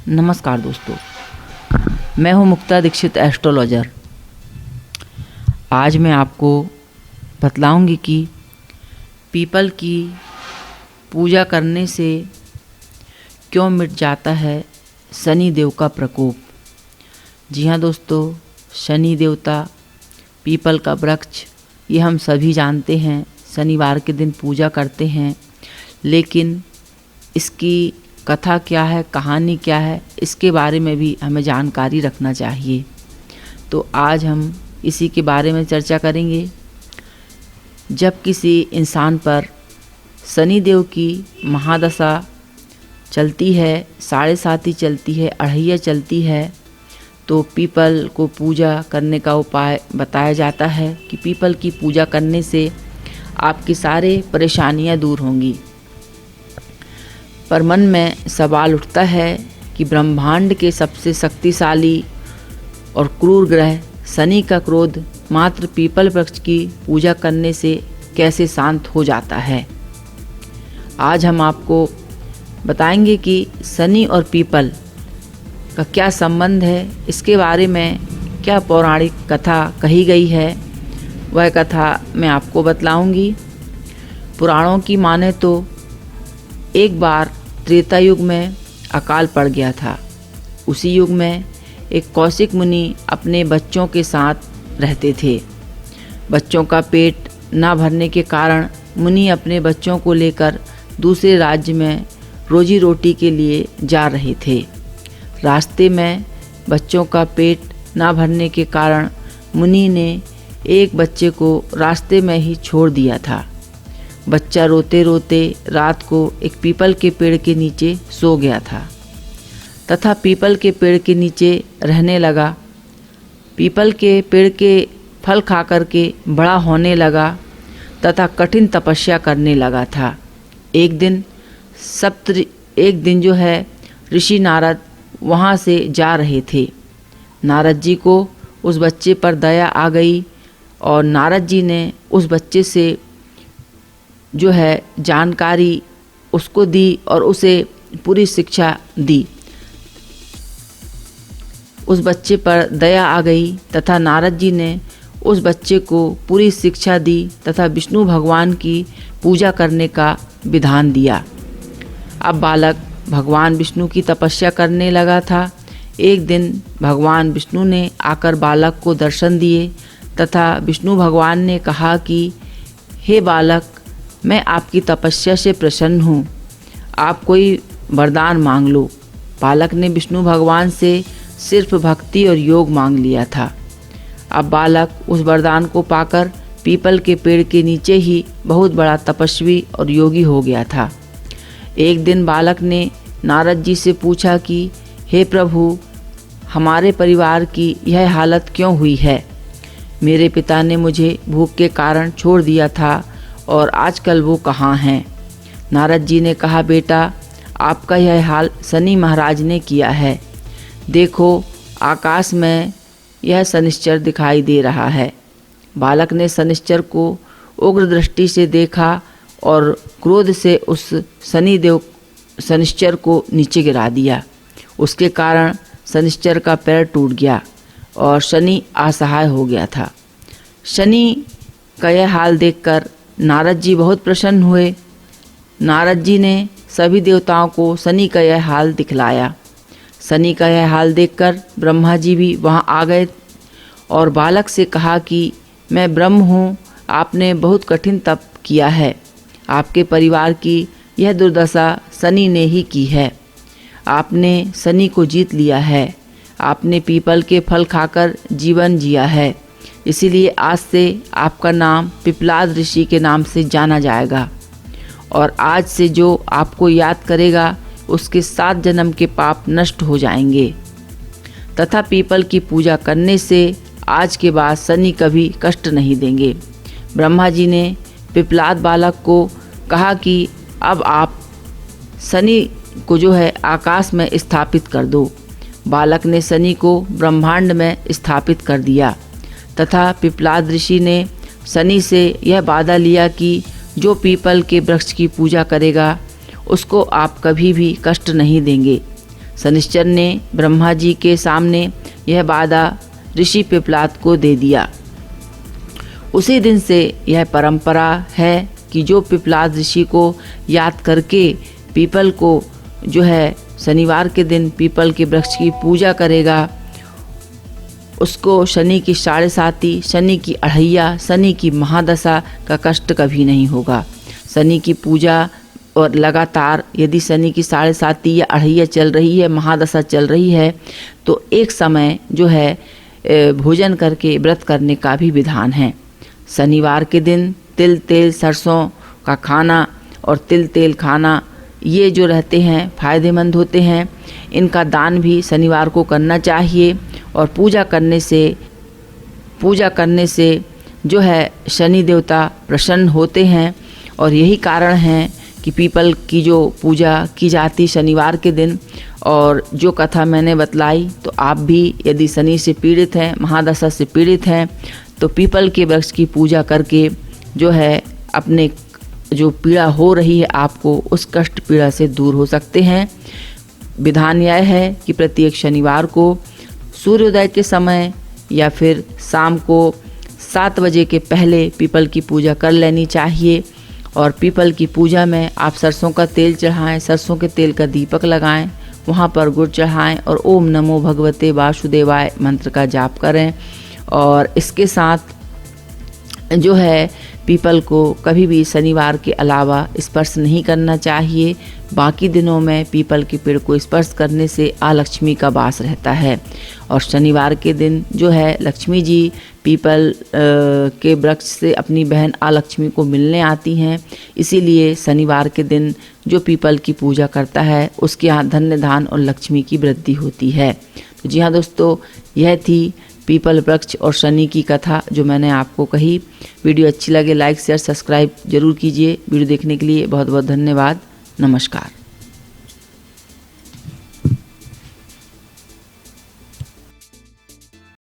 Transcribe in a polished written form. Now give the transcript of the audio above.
नमस्कार दोस्तों, मैं हूं मुक्ता दीक्षित एस्ट्रोलॉजर। आज मैं आपको बतलाऊंगी कि पीपल की पूजा करने से क्यों मिट जाता है शनि देव का प्रकोप। जी हाँ दोस्तों, शनि देवता, पीपल का वृक्ष, ये हम सभी जानते हैं, शनिवार के दिन पूजा करते हैं। लेकिन इसकी कथा क्या है, कहानी क्या है, इसके बारे में भी हमें जानकारी रखना चाहिए। तो आज हम इसी के बारे में चर्चा करेंगे। जब किसी इंसान पर शनि देव की महादशा चलती है, 7.5 चलती है, 2.5 चलती है, तो पीपल को पूजा करने का उपाय बताया जाता है कि पीपल की पूजा करने से आपकी सारे परेशानियां दूर होंगी। पर मन में सवाल उठता है कि ब्रह्मांड के सबसे शक्तिशाली और क्रूर ग्रह शनि का क्रोध मात्र पीपल वृक्ष की पूजा करने से कैसे शांत हो जाता है। आज हम आपको बताएंगे कि शनि और पीपल का क्या संबंध है, इसके बारे में क्या पौराणिक कथा कही गई है, वह कथा मैं आपको बतलाऊंगी। पुराणों की माने तो एक बार त्रेता युग में अकाल पड़ गया था। उसी युग में एक कौशिक मुनि अपने बच्चों के साथ रहते थे। बच्चों का पेट ना भरने के कारण मुनि अपने बच्चों को लेकर दूसरे राज्य में रोजी रोटी के लिए जा रहे थे। रास्ते में बच्चों का पेट ना भरने के कारण मुनि ने एक बच्चे को रास्ते में ही छोड़ दिया था। बच्चा रोते रोते रात को एक पीपल के पेड़ के नीचे सो गया था तथा पीपल के पेड़ के नीचे रहने लगा। पीपल के पेड़ के फल खा कर के बड़ा होने लगा तथा कठिन तपस्या करने लगा था। एक दिन जो है ऋषि नारद वहाँ से जा रहे थे। नारद जी को उस बच्चे पर दया आ गई और नारद जी ने उस बच्चे से जो है जानकारी उसको दी और उसे पूरी शिक्षा दी। उस बच्चे पर दया आ गई तथा नारद जी ने उस बच्चे को पूरी शिक्षा दी तथा विष्णु भगवान की पूजा करने का विधान दिया। अब बालक भगवान विष्णु की तपस्या करने लगा था। एक दिन भगवान विष्णु ने आकर बालक को दर्शन दिए तथा विष्णु भगवान ने कहा कि हे बालक, मैं आपकी तपस्या से प्रसन्न हूँ, आप कोई वरदान मांग लो। बालक ने विष्णु भगवान से सिर्फ भक्ति और योग मांग लिया था। अब बालक उस वरदान को पाकर पीपल के पेड़ के नीचे ही बहुत बड़ा तपस्वी और योगी हो गया था। एक दिन बालक ने नारद जी से पूछा कि हे प्रभु, हमारे परिवार की यह हालत क्यों हुई है? मेरे पिता ने मुझे भूख के कारण छोड़ दिया था और आजकल वो कहाँ हैं? नारद जी ने कहा, बेटा, आपका यह हाल शनि महाराज ने किया है। देखो, आकाश में यह शनिश्चर दिखाई दे रहा है। बालक ने शनिश्चर को उग्र दृष्टि से देखा और क्रोध से उस शनिश्चर को नीचे गिरा दिया। उसके कारण शनिश्चर का पैर टूट गया और शनि असहाय हो गया था। शनि का यह हाल देखकर नारद जी बहुत प्रसन्न हुए। नारद जी ने सभी देवताओं को शनि का यह हाल दिखलाया। शनि का यह हाल देखकर ब्रह्मा जी भी वहाँ आ गए और बालक से कहा कि मैं ब्रह्म हूँ, आपने बहुत कठिन तप किया है। आपके परिवार की यह दुर्दशा शनि ने ही की है। आपने शनि को जीत लिया है। आपने पीपल के फल खाकर जीवन जिया है। इसीलिए आज से आपका नाम पिपलाद ऋषि के नाम से जाना जाएगा और आज से जो आपको याद करेगा उसके 7 जन्म के पाप नष्ट हो जाएंगे तथा पीपल की पूजा करने से आज के बाद शनि कभी कष्ट नहीं देंगे। ब्रह्मा जी ने पिपलाद बालक को कहा कि अब आप शनि को जो है आकाश में स्थापित कर दो। बालक ने शनि को ब्रह्मांड में स्थापित कर दिया तथा पिपलाद ऋषि ने शनि से यह वादा लिया कि जो पीपल के वृक्ष की पूजा करेगा उसको आप कभी भी कष्ट नहीं देंगे। शनिश्चर ने ब्रह्मा जी के सामने यह वादा ऋषि पिपलाद को दे दिया। उसी दिन से यह परंपरा है कि जो पिपलाद ऋषि को याद करके पीपल को जो है शनिवार के दिन पीपल के वृक्ष की पूजा करेगा, उसको शनि की 7.5, शनि की अढ़ैया, शनि की महादशा का कष्ट कभी नहीं होगा। शनि की पूजा और लगातार यदि शनि की 7.5 या अढ़ैया चल रही है, महादशा चल रही है, तो एक समय जो है भोजन करके व्रत करने का भी विधान है। शनिवार के दिन तिल तेल सरसों का खाना और तिल तेल खाना ये जो रहते हैं फायदेमंद होते हैं। इनका दान भी शनिवार को करना चाहिए और पूजा करने से जो है शनि देवता प्रसन्न होते हैं। और यही कारण है कि पीपल की जो पूजा की जाती शनिवार के दिन। और जो कथा मैंने बतलाई, तो आप भी यदि शनि से पीड़ित हैं, महादशा से पीड़ित हैं, तो पीपल के वृक्ष की पूजा करके जो है अपने जो पीड़ा हो रही है आपको, उस कष्ट पीड़ा से दूर हो सकते हैं। विधान यह है कि प्रत्येक शनिवार को सूर्योदय के समय या फिर शाम को 7 बजे के पहले पीपल की पूजा कर लेनी चाहिए। और पीपल की पूजा में आप सरसों का तेल चढ़ाएं, सरसों के तेल का दीपक लगाएं, वहाँ पर गुड़ चढ़ाएं और ओम नमो भगवते वासुदेवाय मंत्र का जाप करें। और इसके साथ जो है पीपल को कभी भी शनिवार के अलावा स्पर्श नहीं करना चाहिए। बाकी दिनों में पीपल के पेड़ को स्पर्श करने से अलक्ष्मी का वास रहता है। और शनिवार के दिन जो है लक्ष्मी जी पीपल के वृक्ष से अपनी बहन अलक्ष्मी को मिलने आती हैं। इसीलिए शनिवार के दिन जो पीपल की पूजा करता है उसके यहाँ धन्य धान और लक्ष्मी की वृद्धि होती है। तो जी हाँ दोस्तों, यह थी पीपल वृक्ष और शनि की कथा जो मैंने आपको कही। वीडियो अच्छी लगे लाइक शेयर सब्सक्राइब जरूर कीजिए। वीडियो देखने के लिए बहुत बहुत धन्यवाद। नमस्कार।